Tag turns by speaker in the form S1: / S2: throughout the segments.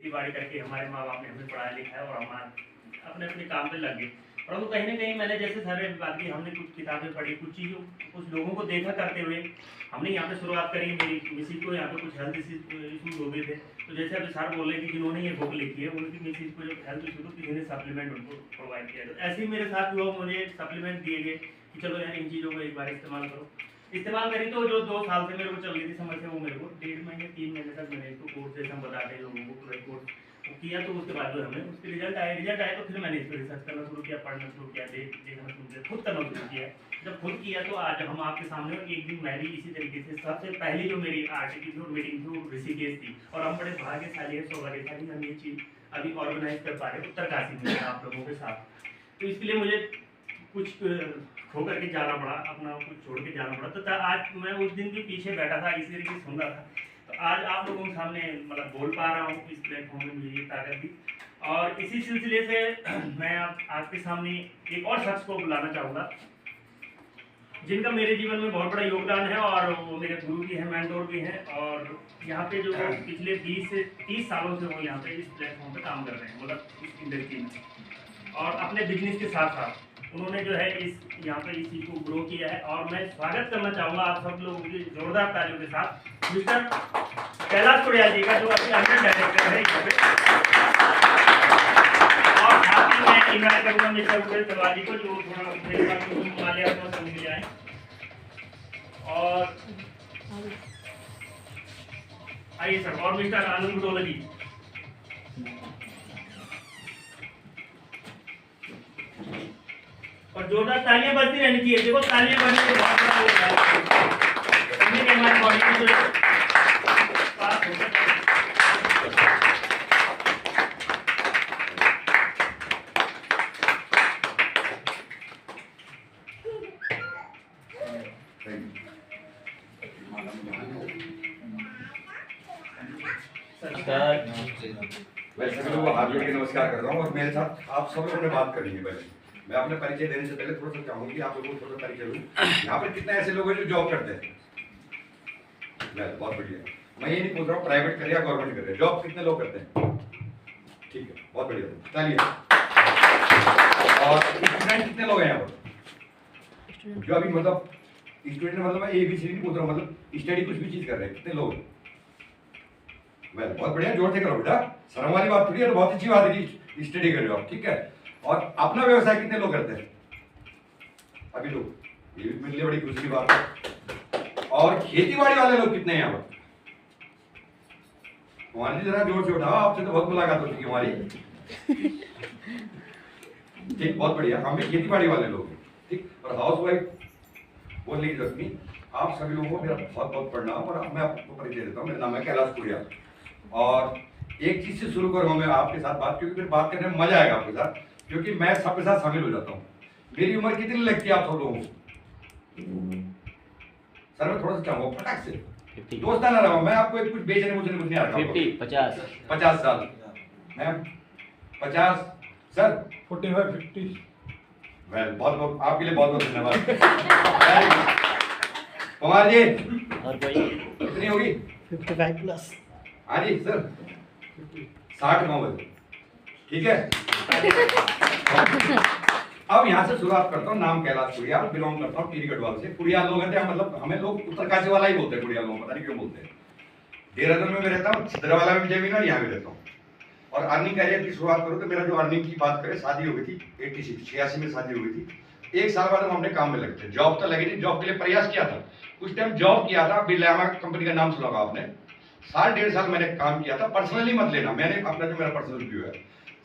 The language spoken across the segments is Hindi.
S1: खेती बाड़ी करके हमारे माँ बाप ने हमें पढ़ाया लिखाया और हम अपने अपने काम पे लग गए। परंतु कहीं ना कहीं मैंने जैसे सारे बात की, हमने कुछ किताबें पढ़ी, कुछ चीज़ों कुछ लोगों को देखा करते हुए हमने यहाँ पे शुरुआत करी। मेरी मिसिज को यहाँ पे कुछ हेल्थ इश्यूज हो गए थे, तो जैसे अभी सर बोल रहे कि जिन्होंने ये बुक लिखी है उनकी मिसिज को जो हेल्थ इशू, तो किसी ने सप्लीमेंट उनको प्रोवाइड किया। तो ऐसे ही मेरे साथ हुआ, मुझे सप्लीमेंट दिए गए कि चलो यार इन चीज़ों को एक बार इस्तेमाल करो। इस्तेमाल करी तो जो 2 साल से मेरे को चल रही थी समस्या, वो मेरे को 1.5 महीने 3 महीने तक मैंने इसको कोर्स जैसे हम बताते हैं लोगों को पूरा कोर्स किया। तो उसके बाद जो हमें उसके रिजल्ट आए तो फिर मैंने इस पर रिसर्च करना शुरू किया, पढ़ना शुरू किया, देखना शुरू किया, खुद करना शुरू किया। जब खुद किया तो आज हम आपके सामने, एक दिन मैं भी इसी तरीके से सबसे पहली जो मेरी आर्टिकल मीटिंग थी वो ऋषिकेश थी, और हम बड़े भाग्यशाली है, सौभाग्यशाली हम ये चीज़ अभी ऑर्गेनाइज कर पा रहे हैं उत्तरकाशी में आप लोगों के साथ। तो इसके लिए मुझे कुछ खो करके जाना पड़ा, अपना कुछ छोड़ के जाना पड़ा। तो आज मैं उस दिन भी पीछे बैठा था, इसी तरीके सुन रहा था, तो आज आप लोगों के सामने मतलब बोल पा रहा हूँ। इस प्लेटफॉर्म में मुझे ये ताकत दी, और इसी सिलसिले से मैं आपके सामने एक और शख्स को बुलाना चाहूँगा जिनका मेरे जीवन में बहुत बड़ा योगदान है, और वो मेरे गुरु भी हैं, मेंटोर भी हैं, और यहाँ पे जो पिछले 20 से 30 सालों से वो यहाँ पे इस प्लेटफॉर्म पे काम कर रहे हैं, मतलब इस इंडस्ट्री में, और अपने बिजनेस के साथ साथ उन्होंने जो है इस यहाँ पे इस चीज़ को ग्रो किया है। और मैं स्वागत करना चाहूँगा आप सब लोगों की जोरदार तालियों के साथ मिस्टर कैलाश कुड़िया जी का, जो अभी अंडर डायरेक्टर है यहाँ पे, और साथ ही मैं इन्वाइट करूँगा मिस्टर उपेश तलवार जी को, जो थोड़ा मेरे साथ मालिया को समझ जाए। और आइए सर, और मिस्टर आनंद डोलगी। और जोरदार तालियां बजती रहनी चाहिए। देखो तालियां बजने से बहुत बड़ा होता है, के हमारी बॉडी में जो पास होता है।
S2: वैसे भी लोग हाथ जोड़ के नमस्कार कर रहा हूँ, और मेरे साथ आप सब लोगों ने बात करनी है। पहले मैं अपने परिचय देने से पहले थोड़ा सा चाहूंगी आप लोगों को थोड़ा परिचय दूं। यहाँ पर कितने ऐसे लोग हैं जो जॉब करते हैं? बहुत बढ़िया। मैं ये नहीं पूछ रहा हूँ प्राइवेट करे या गवर्नमेंट करे, जॉब कितने लोग करते हैं? ठीक है, बहुत बढ़िया, चलिए। और स्टूडेंट कितने लोग हैं यहाँ पर जो अभी मतलब स्टूडेंट, मतलब मैं ABC नहीं पूछ रहा हूँ, मतलब स्टडी कुछ भी चीज कर रहे हैं, कितने लोग? बहुत बढ़िया, जोर से करो बेटा, शर्म वाली बात थोड़ी है, तो बहुत अच्छी बात है कि स्टडी कर रहे हो आप, ठीक है। और अपना व्यवसाय कितने लोग करते हैं? अभी लोग, ये भी मिलने बड़ी खुशी की बात है। और खेती बाड़ी वाले लोग कितने हैं यहाँ पर? कुमार जी जरा जोर से उठाओ, आपसे तो बहुत मुलाकात हो चुकी हमारी। ठीक, बहुत बढ़िया, हम भी खेती बाड़ी वाले लोग हैं, ठीक। और हाउस वाइफ बोलने की जरूरत नहीं। आप सभी लोगों को मेरा बहुत बहुत प्रणाम, और मैं आपको परिचय देता हूँ। मेरा नाम है कैलाश कुड़िया, और एक चीज से शुरू करूंगा मैं आपके साथ बात, क्योंकि फिर बात करने में मजा आएगा आपके साथ, क्योंकि मैं सबके साथ शामिल हो जाता हूँ। मेरी उम्र कितनी लगती है आप सब लोगों को? सर मैं थोड़ा सा चाहूंगा फटाक से, दोस्त ना रहा, मैं आपको कुछ बेचने मुझे कुछ नहीं आता। 50 साल, मैं 50, सर
S3: 45 50।
S2: वेल, बहुत बहुत आपके लिए बहुत बहुत धन्यवाद। कुमार जी
S4: और कोई
S2: कितनी होगी?
S4: 55 प्लस।
S2: हाँ जी सर, 60 नंबर, ठीक है। अब यहाँ से शुरुआत करता हूँ। नाम कैलाश कुड़िया, बिलोंग करता हूँ टिहरी गढ़वाल से। कुड़िया लोग हैं, मतलब हमें लोग उत्तरकाशी वाला ही बोलते हैं कुड़िया लोग, पता नहीं क्यों बोलते हैं। देहरादून में मैं रहता हूँ, छिंदरावाला में जमीन है, यहाँ भी रहता हूँ। और अर्निंग करियर की शुरुआत करूँ तो मेरा जो अर्निंग की बात करें, शादी हो गई थी 86 में शादी हो गई थी। 1 साल बाद हम अपने काम में लगते, जॉब तो लगी नहीं, जॉब के लिए प्रयास किया था, कुछ टाइम जॉब किया था। बिरलामा कंपनी का नाम सुना होगा आपने, 1.5 साल मैंने काम किया था। पर्सनली मत लेना, मैंने अपना जो मेरा पर्सनल व्यू है,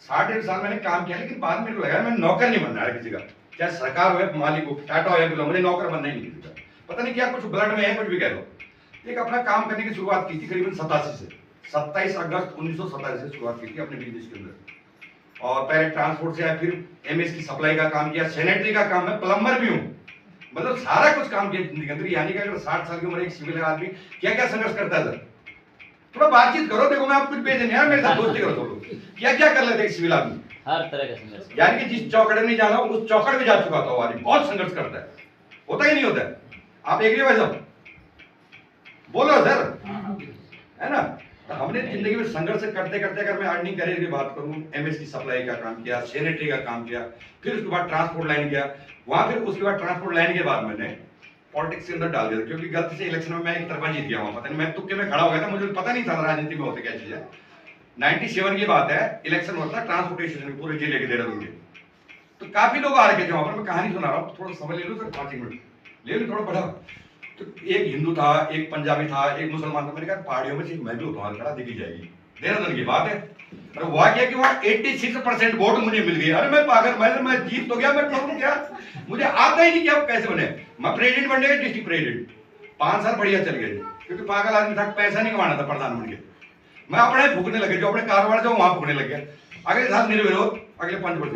S2: 1.5 साल मैंने काम किया, लेकिन बाद में लगा मैं नौकर नहीं बनना है किसी का, चाहे सरकार हो, मालिक हो, टाटा हो, मुझे नौकर बनना ही नहीं किसी का। पता नहीं क्या कुछ ब्लड में है, कुछ भी कह लो। एक अपना काम करने की शुरुआत की थी करीबन 87 से, 27 अगस्त 1987 से शुरुआत की थी अपने बिजनेस के अंदर। और पहले ट्रांसपोर्ट से आया, फिर MS की सप्लाई का काम किया, सैनिटरी का काम, मैं प्लम्बर भी हूँ, मतलब सारा कुछ काम किया जिंदगी के अंदर। यानी कि अगर 60 साल की उम्र एक सिविल आदमी क्या क्या संघर्ष करता है सर? थोड़ा बातचीत करो, देखो मैं आपको कुछ भेज देने मेरे साथ दोस्ती करो। तो क्या क्या कर लेते हैं सिविल आदमी,
S4: हर तरह का संघर्ष,
S2: यानी कि जिस चौकड़े में जाना उस चौकड़ में जा चुका था वो आदमी, बहुत संघर्ष करता है। होता ही नहीं होता है? आप एग्री भाई साहब? बोलो सर, है ना। हमने जिंदगी में संघर्ष करते करते, अगर मैं अर्निंग करियर की बात करूं, एमएस की सप्लाई का काम किया, सैनिटरी का काम किया, फिर उसके बाद ट्रांसपोर्ट लाइन किया, वहां फिर उसके बाद ट्रांसपोर्ट लाइन के बाद मैंने पॉलिटिक्स के अंदर डाल दिया, क्योंकि गलती से इलेक्शन में मैं एक तरफा जीत गया हूं। पता नहीं, मैं तुक्के में खड़ा हो गया था, मुझे पता नहीं था राजनीति में होते क्या चीज है। 97 की बात है, इलेक्शन होता है ट्रांसपोर्टेशन पूरे जिले के देहरादून के, तो काफी लोग आ रखे थे वहां पर। मैं कहानी सुना रहा हूँ, थोड़ा समय ले लो सर, 5 मिनट ले लो, थोड़ा बढ़ा। तो एक हिंदू था, एक पंजाबी था, एक मुसलमान था। मैंने कहा पहाड़ियों में सिर्फ मैं भी होता हूँ, खड़ा दिखी जाएगी। देहरादून की बात है। और हुआ क्या कि वहाँ 86% वोट मुझे मिल गए। अरे मैं पागल, मैं जीत तो गया, मैं करूँ क्या? मुझे आता ही नहीं कि अब कैसे बने। मैं प्रेसिडेंट बन गया, डिस्ट्रिक्ट प्रेसिडेंट। 5 साल बढ़िया चल गए, क्योंकि पागल आदमी था, पैसा नहीं कमाना था प्रधानमंत्री। मैं अपने फूकने लगे, जो अपने कारोबार जो वहां फूकने लग गया। अगले साल निर्विरोध, अगले 5 वर्ष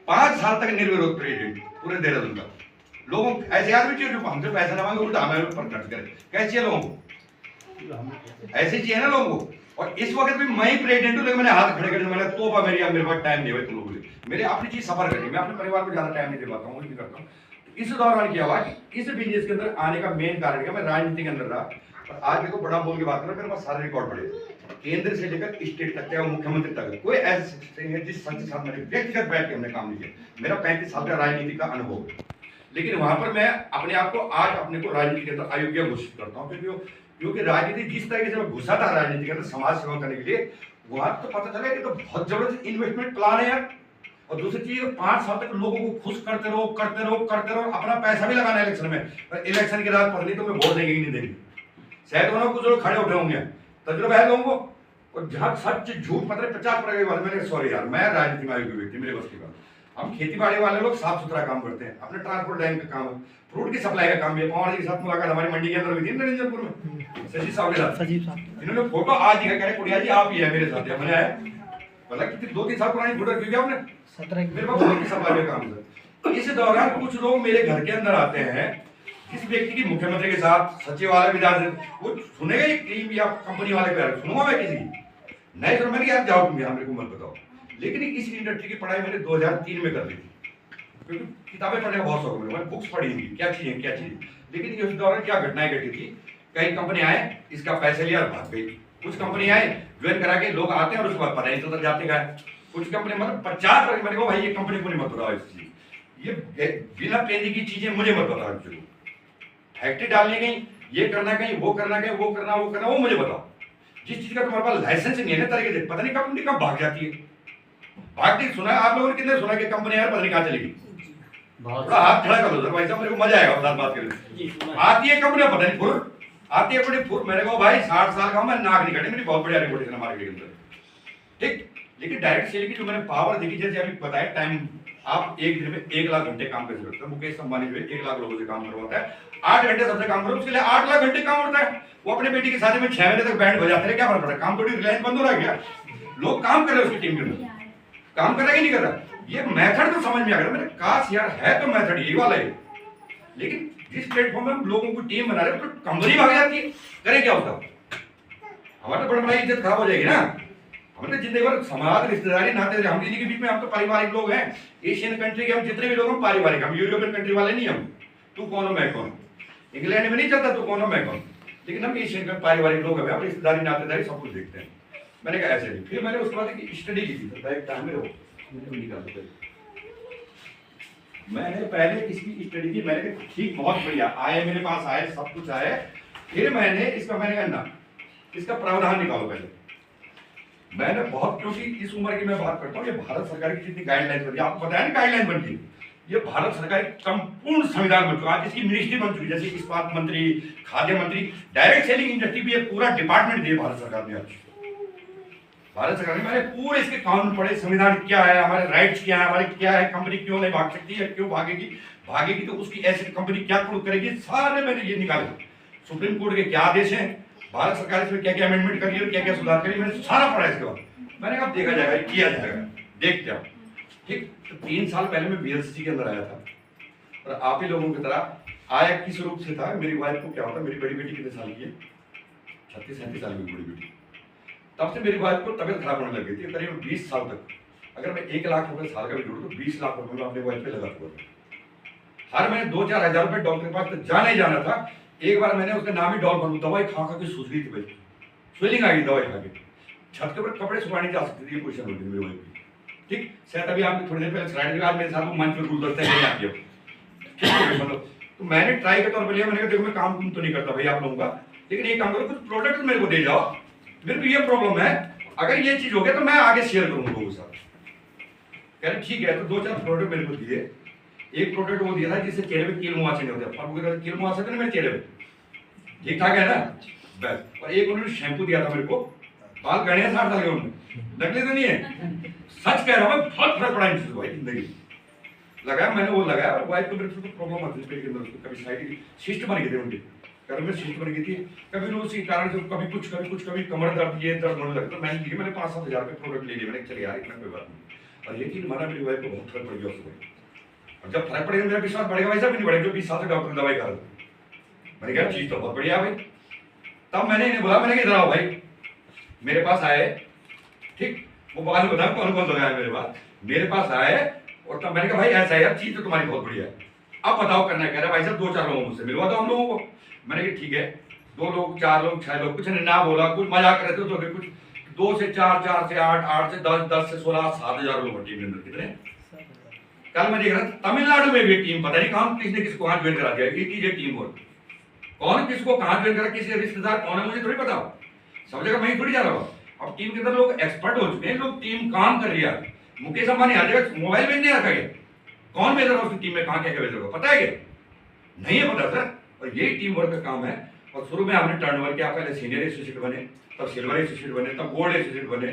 S2: 5 साल तक निर्विरोध प्रेसिडेंट पूरे देहरादून का। लोगों ऐसे आदमी चाहिए जो हमसे पैसा ना मांगे, उल्टा हमें पर खर्च करे। कैसे चाहिए लोगों को? ऐसे चाहिए ना लोगों को। और इस वक्त भी मैं ही प्रेसिडेंट हूं, लेकिन मैंने हाथ खड़े कर, मैंने तोबा मेरे पास टाइम नहीं है तुम लोगों के लिए। मेरे अपनी चीज सफर करनी, मैं अपने परिवार को ज्यादा टाइम नहीं दे पाता हूँ, नहीं करता हूँ। इस दौरान क्या हुआ कि इस बिजनेस के अंदर आने का मेन कारण क्या, मैं राजनीति के अंदर रहा। और आज देखो बड़ा बोल के बात कर रहा हूं, मेरे पास सारे रिकॉर्ड पड़े, केंद्र से लेकर स्टेट तक, चाहे मुख्यमंत्री तक, कोई ऐसे है जिस संघ के साथ मैंने व्यक्तिगत बैठ के हमने काम नहीं किया। मेरा 35 साल का राजनीति का अनुभव है, लेकिन वहां पर मैं अपने आप को आज अपने को राजनीति के अंदर अयोग्य घोषित करता हूँ, क्योंकि राजनीति जिस तरीके से मैं घुसा था राजनीति के अंदर समाज सेवा करने के लिए, वहां तो पता चला कि तो बहुत जबरदस्त इन्वेस्टमेंट प्लान है यार। और दूसरी चीज, 5 साल तक लोगों को खुश करते रहो, अपना पैसा भी लगाना इलेक्शन में। पर इलेक्शन की रात पड़ गई तो मैं वोट देंगे ही नहीं देंगे। शायद उन्होंने कुछ लोग खड़े उठे होंगे, तजुर्बा है लोगों को। और जहां सच झूठ पता 50% वाले, मैंने सॉरी यार, मैं राजनीति में अयोग्य व्यक्ति, मेरे बस की बात। हम खेती बाड़ी वाले लोग साफ सुथरा काम करते हैं, अपने ट्रांसपोर्ट लाइन का काम है, फ्रूट की सप्लाई का काम है। पवार जी के साथ मुलाकात हमारी मंडी के अंदर हुई थी नरेंद्रपुर में, सजीव साहब के साथ। इन्होंने फोटो आज दिखा, कह रहे कुड़िया जी आप ही है मेरे साथ। मैंने आया, मतलब कितनी 2-3 साल पुरानी फोटो क्योंकि आपने 17 मेरे पास फ्रूट की सप्लाई का काम है। इस दौरान कुछ लोग मेरे घर के अंदर आते हैं, किसी व्यक्ति की मुख्यमंत्री के साथ सचिवालय विधान, वो सुनेगा एक टीम या कंपनी वाले पे सुनूंगा मैं किसी की नहीं सुन, मैंने यार जाओ तुम यहाँ मेरे को मत बताओ। लेकिन इस इंडस्ट्री की पढ़ाई मैंने 2003 में कर ली थी, क्योंकि किताबें पढ़ने का बहुत शौक है, मैंने बुक्स पढ़ी थी क्या चीजें। लेकिन इस दौरान क्या घटनाएं घटी थी, कई कंपनी आए, इसका पैसे लिया और भाग गई। कुछ कंपनी आए, ज्वाइन करा के लोग आते हैं और उसके बाद पता नहीं चलता जाते का है। कुछ कंपनी मतलब 50 मैंने कहा भाई ये कंपनी को नहीं मत बताओ, इस चीज ये बिना पेंदी की चीजें मुझे मत बताओ। फैक्ट्री डालने गई, ये करना कहीं, वो करना कहीं, वो करना वो मुझे बताओ। जिस चीज का तुम्हारे पास लाइसेंस नहीं है ना तरीके से, पता नहीं कंपनी कब भाग जाती है। भागती सुना आप लोगों ने कितने सुना कि कंपनी यार पता नहीं कहाँ चलेगी। थोड़ा हाथ खड़ा कर लो सर भाई साहब, मेरे को मजा आएगा साथ बात करने। आती है कंपनी पता नहीं फुर, आती है बड़ी फुर। मैंने कहा भाई 60 साल का मैं नाक नहीं काटी, मेरी बहुत बढ़िया रिपोर्टेशन है मार्केट के अंदर, ठीक। लेकिन डायरेक्ट सेल की जो मैंने पावर देखी, जैसे अभी बताया टाइम, आप एक दिन में 1 लाख घंटे काम कर सकते हो। मुकेश अंबानी जो है 1 लाख लोगों से काम करवाता है, 8 घंटे सबसे काम करो, उसके लिए 8 लाख घंटे काम होता है। वो अपने बेटी की शादी में 6 महीने तक बैंड बजाते रहे, क्या फर्क पड़ा? काम थोड़ी रिलायंस बंद हो रहा है क्या? लोग काम कर रहे हैं उसकी टीम के अंदर, काम कर रहा है कि नहीं कर रहा? ये मेथड तो समझ में आ गया मेरे, काश यार है तो मेथड यही वाला है। लेकिन जिस प्लेटफॉर्म में हम लोगों को टीम बना रहे हैं, तो कंपनी भाग जाती है, करें क्या होता? हमारा तो बड़ा इज्जत खराब हो जाएगी ना। हमने जिंदगी भर समाज, रिश्तेदारी, नाते, हम किसी के बीच में, हम तो पारिवारिक लोग हैं। एशियन कंट्री के हम जितने भी लोग हम पारिवारिक, हम यूरोपियन कंट्री वाले नहीं। हम तू कौन हो मैं कौन, इंग्लैंड में नहीं चलता तू कौन हो मैं कौन, लेकिन हम एशियन का पारिवारिक लोग हैं, रिश्तेदारी, नातेदारी सब कुछ देखते हैं। मैंने कहा ऐसे नहीं। फिर मैंने उसके बाद एक स्टडी की थी, टाइम में मैंने पहले इसकी स्टडी की, मैंने कहा ठीक बहुत बढ़िया आए, मेरे पास आए, सब कुछ आए। फिर मैंने इसका मैंने कहा ना, इसका प्रावधान निकालो पहले। मैंने बहुत, क्योंकि इस उम्र की मैं बात करता हूँ, ये भारत सरकार की जितनी गाइडलाइन बनी, आपको पता है ना गाइडलाइन बनती है, ये भारत सरकार की संपूर्ण संविधान बन चुका। आज इसकी मिनिस्ट्री बन चुकी, जैसे इस्पात मंत्री, खाद्य मंत्री, डायरेक्ट सेलिंग इंडस्ट्री भी एक पूरा डिपार्टमेंट दिया भारत सरकार ने। आज भारत सरकार ने मैंने पूरे इसके कानून पढ़े, संविधान क्या है, हमारे राइट्स क्या है, हमारे क्या है, कंपनी क्यों नहीं भाग सकती है, क्यों भागेगी तो उसकी ऐसी कंपनी क्या करेगी, सारे मैंने ये निकाले। सुप्रीम कोर्ट के क्या आदेश हैं, भारत सरकार इसमें क्या क्या अमेंडमेंट करी है, क्या क्या सुधार करी, मैंने सारा पढ़ा इसके बाद। मैंने कहा देखा जाएगा, किया जाएगा, देखते हैं, ठीक। तो 3 साल पहले मैं बीएलसी के अंदर आया था, और आप ही लोगों की तरह आया किस रूप से था। मेरी वाइफ को क्या होता, मेरी बड़ी बेटी कितने साल की है, 36-37 साल की बड़ी बेटी। तब से मेरी वाइफ को तबियत खराब होने लग गई थी, करीब 20 साल तक। अगर मैं 1 लाख रुपए साल का भी जोड़ूं तो 20 लाख रुपए में अपने वाइफ पे लगा हुआ था। हर महीने 2-4 हजार रुपए डॉक्टर के पास तो जाना ही जाना था। एक बार मैंने उसका नाम ही डॉल बनू, दवाई खा खा के सूझ गई थी भाई, स्वेलिंग आ गई दवाई खा के। छत के ऊपर कपड़े सुखाने जा सकते थे, ये पोजीशन होती थी मेरे वाइफ की। ठीक, शायद अभी आपने थोड़ी देर पहले स्लाइड दिखा, मेरे साथ वो मंच पे गुलदस्ते लेके आती है, मतलब तो मैंने ट्राई के तौर पर लिया, मैंने कहा देखो मैं काम तो नहीं करता भाई आप लोगों का, लेकिन एक काम करो कुछ प्रोडक्ट मेरे को दे जाओ, मेरे को ये प्रॉब्लम है, अगर ये चीज हो गया तो मैं आगे शेयर करूंगा लोगों के साथ। कह रहे ठीक है, तो 2-4 प्रोडक्ट मेरे को दिए। एक प्रोडक्ट वो दिया था जिससे चेहरे पे कील मुहासे नहीं होते, अब कील मुहासे थे ना मेरे चेहरे पे, ठीक ठाक है ना बस। और एक उन्होंने शैम्पू दिया था मेरे को, बाल गणे 60 साल के उनमें, नकली तो नहीं है, सच कह रहा हूँ मैं, बहुत फर्क पड़ा इन चीजों भाई जिंदगी लगाया मैंने, वो लगाया और वाइफ को मेरे को प्रॉब्लम आती थी पेट के अंदर, कभी साइड शिस्ट बन गई थी उनकी, कभी में शिस्ट बन गई थी, कभी उसी कारण से कभी कुछ कभी कमर दर्द ये दर्द होने लगता। मैंने 5-7 हज़ार के प्रोडक्ट ले लिए, मैंने चल यार इतना कोई बात नहीं, और यकीन माना मेरी वाइफ को बहुत फर्क पड़ गया उससे। और जब फर्क पड़ेगा मेरा विश्वास बढ़ेगा, वैसा भी नहीं बढ़ेगा, जो 20 साल से डॉक्टर ने दवाई खा रहा, मैंने कहा चीज तो बहुत बढ़िया भाई। तब मैंने इन्हें बोला, मैंने इधर आओ भाई, मेरे पास आए, ठीक, वो बात बता कौन कौन लगाया मेरे पास, मेरे पास आए, और तब मैंने कहा भाई ऐसा है यार, चीज तो तुम्हारी बहुत बढ़िया है, अब बताओ करना क्या है। भाई साहब 2-4 लोगों मुझसे मिलवा दो हम लोगों को। मैंने कहा ठीक है, 2 लोग 4 लोग 6 लोग, कुछ ने ना बोला, कुछ मजाक कर रहे थे, तो कुछ 2 से 4, 4 से 8, 8 से 10, 10 से 16, 7,000 लोग टीम के अंदर। कितने कल मैं देख रहा था तमिलनाडु में भी टीम, पता नहीं कहाँ किसने किसको कहाँ ज्वाइन करा दिया, एक टीम वर्क, कौन किसको कहाँ ज्वाइन करा, किसी रिश्तेदार कौन है मुझे थोड़ी पता, सब जगह मैं थोड़ी जा रहा हूँ। अब टीम के अंदर लोग एक्सपर्ट हो चुके हैं, लोग टीम काम कर रही है। मुकेश अंबानी हर जगह मोबाइल बेच नहीं रखा गया, कौन बेच रहा है उसकी टीम में, कहाँ क्या क्या बेच रहा है पता है क्या, नहीं है पता सर। और यही टीम वर्क का काम है। और शुरू में हमने टर्नओवर किया, पहले सीनियर एसोसिएट बने, तब सिल्वर एसोसिएट बने, तब गोल्ड एसोसिएट बने,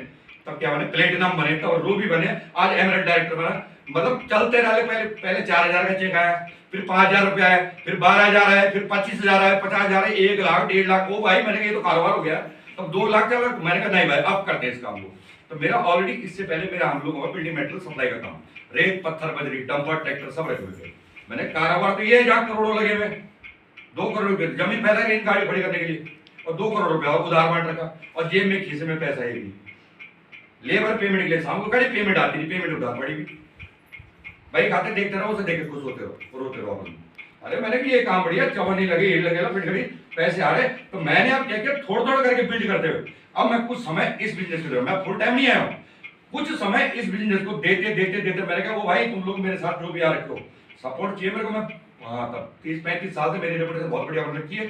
S2: तब क्या बने प्लेटिनम बने, तब रूबी बने, आज एमरेल्ड डायरेक्टर बना। मतलब चलते रहे, पहले 4,000 का चेक आया, फिर 5,000 रुपया आया, फिर 12,000 आया, फिर 25,000 आया, 50,000 आया, 1 लाख 1.5 लाख। ओ भाई मैंने कहा ये तो कारोबार हो गया। तब 2 लाख चल रहा, मैंने कहा नहीं भाई अब करते हैं इस काम को। तो मेरा ऑलरेडी इससे पहले मेरा हम लोगों का बिल्डिंग मटेरियल सप्लाई का काम, रेत पत्थर बजरी डंपर ट्रैक्टर सब रखे हुए थे। मैंने कारोबार तो ये जहाँ करोड़ों लगे हुए, 2 करोड़ रुपए जमीन पैदा की गाड़ी खड़ी करने के लिए, और 2 करोड़ रुपया और उधार बांट रखा, और जेब में खीसे में पैसा है नहीं। लेबर पेमेंट के लिए शाम को गाड़ी पेमेंट आती थी, पेमेंट उधार पड़ी हुई, भाई खाते देखते रहो, उसे देख के खुश होते रहो, रोते रहो अपन। अरे मैंने कि ये काम बढ़िया, चवन नहीं लगे, ये लगेगा, फिर घड़ी पैसे आ रहे। तो मैंने अब क्या किया, थोड़ा करके बिल्ड करते हुए अब मैं कुछ समय इस बिजनेस में, मैं फुल टाइम नहीं आया हूँ, कुछ समय इस बिजनेस को देते मैंने कहा वो भाई तुम लोग मेरे साथ जो भी आ रखे हो सपोर्ट चाहिए मेरे को। मैं तब 30-35 साल से मेरी रेपुटेशन बहुत बढ़िया बन रखी है।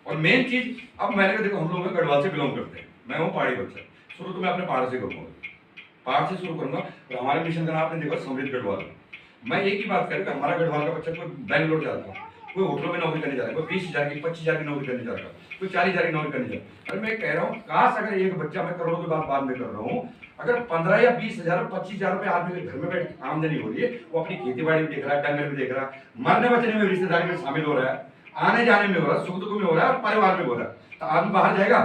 S2: और मेन चीज अब मैंने कहा देखो हम लोग गढ़वाल से बिलोंग करते हैं, मैं हूँ पहाड़ी बच्चा, शुरू तो मैं अपने पहाड़ से करूँगा, पहाड़ से शुरू करूंगा। और हमारे मिशन का नाम आपने देखा समृद्ध गढ़वाल। मैं एक ही बात करूँ, हमारा गढ़वाल का बच्चा कोई बैंगलोर जाता है, कोई होटलों में नौकरी करने जा रहा है, कोई 20,000 की 25,000 की नौकरी करने जा रहा है, कोई 40,000 की नौकरी करने जा रहा है। अरे मैं कह रहा हूँ काश अगर एक बच्चा, मैं करोड़ों की बात बाद में कर रहा हूँ, अगर 15 या 20,000 25,000 रुपए आदमी के घर में बैठ आमदनी हो रही है, वो अपनी खेती बाड़ी भी देख रहा है, डंगर भी देख रहा है, मरने बचने में रिश्तेदारी में शामिल हो रहा है, आने जाने में हो रहा है, सुख दुख में हो रहा है, और परिवार में हो रहा है, तो आदमी बाहर जाएगा,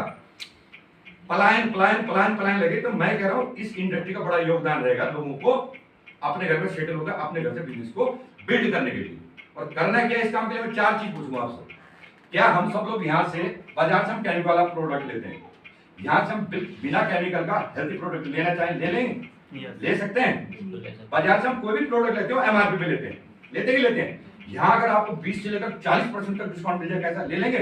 S2: पलायन लगे। तो मैं कह रहा हूँ इस इंडस्ट्री का बड़ा योगदान रहेगा लोगों को अपने घर में सेटल होकर अपने घर से बिजनेस को बिल्ड करने के लिए। और करना क्या है इस काम के लिए, मैं 4 चीज पूछूंगा आपसे। क्या हम सब लोग यहाँ से बाजार से हम केमिकल वाला प्रोडक्ट लेते हैं, यहाँ से हम बिना केमिकल का हेल्थी प्रोडक्ट लेना चाहें ले लेंगे, ले सकते हैं। बाजार से हम कोई भी प्रोडक्ट लेते हो एमआरपी पे लेते हैं, लेते हैं। यहाँ अगर आपको 20 से लेकर 40% तक डिस्काउंट मिल जाए, कैसा ले लेंगे?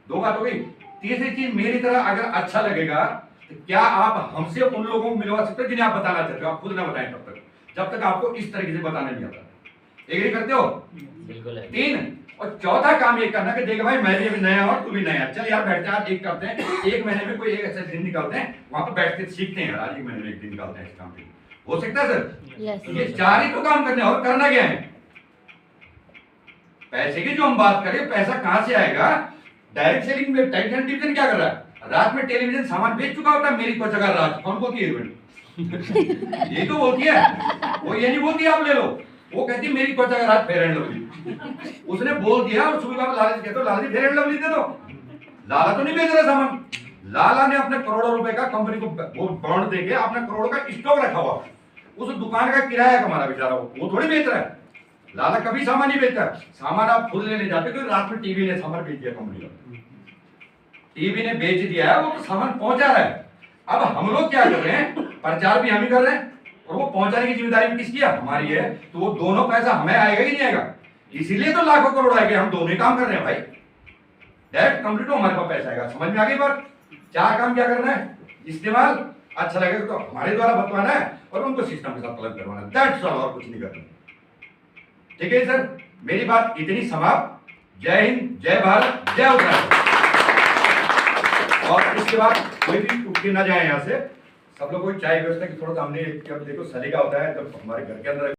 S2: 2 बात हो गई। तीसरी चीज, मेरी तरह अगर अच्छा लगेगा तो क्या आप हमसे उन लोगों को मिलवा सकते हो जिन्हें आप बताना चाहते हो, आप खुद ना बताएं तब तक, जब तक आपको इस तरीके से बताना नहीं आता। एग्री करते हो? बिल्कुल। 3 और चौथा काम ये करना कि देख भाई मैं भी अभी नया और तू भी नया, चल यार बैठते हैं, एक करते हैं, 1 महीने में कोई एक ऐसा दिन निकालते हैं, वहां पर बैठ के सीखते हैं यार, आज 1 महीने में 1 दिन निकालते हैं इस काम पे। हो सकता है सर? ये 4 ही तो काम करने, और करना क्या है? पैसे की जो हम बात करें, पैसा कहां से आएगा? डायरेक्ट सेलिंग में टाइटन डिवीजन क्या कर रहा है? रात में टेलीविजन सामान बेच चुका होता है, मेरी त्वचा का राज कौन बोलती है? ये तो बोलती है, वो ये नहीं बोलती आप ले लो, वो कहती मेरी त्वचा का राज फेयर एंड लवली। उसने बोल दिया और सुबह लालच कहते हो, लालच फेयर एंड लवली दे दो। लाला तो नहीं बेच रहा सामान, लाला ने अपने करोड़ों रुपए का कंपनी को वो बॉन्ड देके अपने करोड़ों का स्टॉक रखा हुआ, उस दुकान का किराया कमा रहा बेचारा, वो थोड़ी बेच रहा है। लाला कभी सामान नहीं बेचता, सामान आप खुद लेने जाते हो। रात में टीवी ने सामान बेच दिया, कंपनी का टीवी ने बेच दिया है, वो तो सामान पहुंचा रहा है। अब हम लोग क्या कर रहे हैं, प्रचार भी हम ही कर रहे हैं, और वो पहुंचाने की जिम्मेदारी भी किसकी है? हमारी है। तो वो दोनों पैसा हमें आएगा कि नहीं आएगा? इसीलिए तो लाखों करोड़ आएगा, हम दोनों ही काम कर रहे हैं भाई। डायरेक्ट कंप्लीट हो हमारे पास पैसा आएगा। समझ में आ गई बात? 4 काम क्या करना है? इस्तेमाल अच्छा लगेगा तो हमारे द्वारा बतवाना है और उनको सिस्टम के साथ अलग करवाना है, दैट्स ऑल, और कुछ नहीं करना। ठीक है सर, मेरी बात इतनी समाप्त। जय हिंद, जय भारत, जय उत्तराखंड। और इसके बाद कोई भी उठ के ना जाए यहाँ से, सब लोग कोई चाय व्यवस्था की थोड़ा सा हमने, अब देखो सलीका होता है जब हमारे घर के अंदर